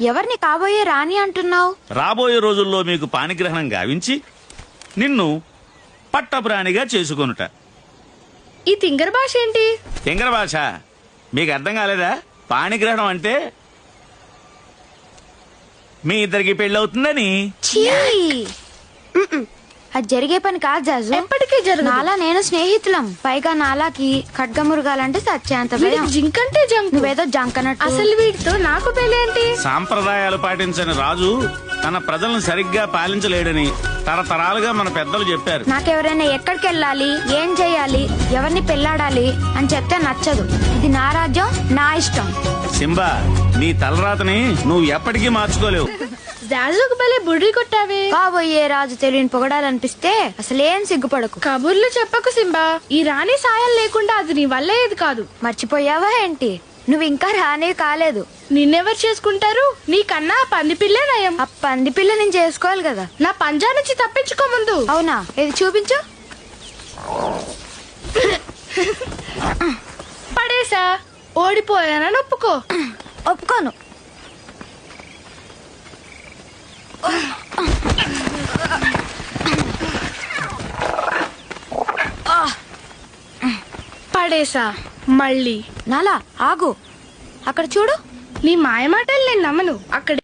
ఎవరిని కాబోయే రాణి అంటున్నావు? రాబోయే రోజుల్లో మీకు పాణిగ్రహణం గావించి నిన్ను పట్టపురాణిగా చేసుకొనుట. ఈ తింగర భాష ఏంటి? తింగర భాష మీకు అర్థం కాలేదా? పాణిగ్రహణం అంటే మీ ఇద్దరికి పెళ్ళవుతుందని. ఛీ! అది జరిగే పని కాదు జాజు. ఎప్పటికీ జరగదు. నాలా నేను స్నేహితులం. పైగా నాలాకి ఖడ్గమురుగాలంటే సత్యాంత భయం. జింకంటే జంక్. నువ్వేదో జంకనట్టు. అసలు వీటితో నాకు పెళ్ళేంటి? సాంప్రదాయాలు పాటించని రాజు తన ప్రజలను సరిగ్గా పాలించలేడని తరతరాలుగా మన పెద్దలు చెప్పారు. నాకెవరైనా ఎక్కడికి వెళ్ళాలి, ఏం చెయ్యాలి, ఎవరిని పెళ్లాడాలి అని చెప్తే నచ్చదు. ఇది నా రాజ్యం, నా ఇష్టం. సింబా, నీ తలరాతని నువ్వు ఎప్పటికీ మార్చుకోలేవు. జాజుకు భలే బుర్రి కొట్టావే. కాబోయే రాజు తెలివిని పొగడాలనిపిస్తే అసలేం సిగ్గుపడకు. కబుర్లు చెప్పకు సింబా. ఈ రాణి సాయం లేకుండా అది నీ వల్ల ఏది కాదు. మర్చిపోయావా ఏంటి? నువ్వు ఇంకా రానే కాలేదు. నిన్నెవరు చేసుకుంటారు? నీకన్నా ఆ పంది పిల్లే నయం. ఆ పంది పిల్ల నేను చేసుకోవాలి కదా. నా పంజా నుంచి తప్పించుకో ముందు. అవునా? ఇది చూపించు. పడేసా. ఓడిపోయానని ఒప్పుకో. ఒప్పుకోను. పడేసా మళ్ళీ. నాలా ఆగు. అక్కడ చూడు. నీ మాయమాటలు నేను నమ్మను. అక్కడ